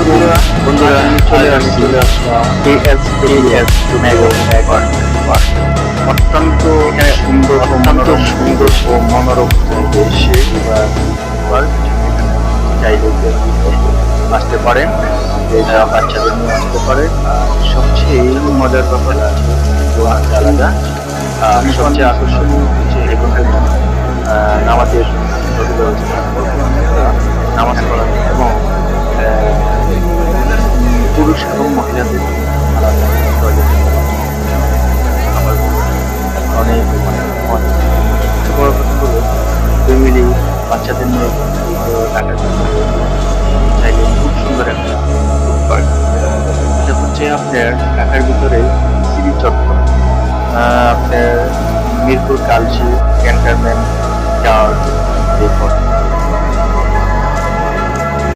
বন্ধুরা আমি চলে আসলাম ASKS অত্যন্ত সুন্দর ও মনোরম দেশে চাইলে আসতে পারেন, এটা বাচ্চাদের নিয়ে আসতে পারেন। সবচেয়ে মজার ব্যাপার আছে আলাদা, সবচেয়ে আকর্ষণীয় হচ্ছে এখানে নামাজের ব্যবস্থা, নামাজ পড়া এবং পুরুষ এবং মহিলাদের আলাদা টয়লেট। আমার অনেক বড় কথা হলো ফ্যামিলি বাচ্চাদের নিয়ে টাকা চাইলে খুব সুন্দর একটা ফুড পার্ক। এটা হচ্ছে আপনার ঢাকার ভিতরে সিটি চত্বর, আপনার মিরপুর কালচি ক্যান্টনমেন্ট টাওয়ার দেখুন।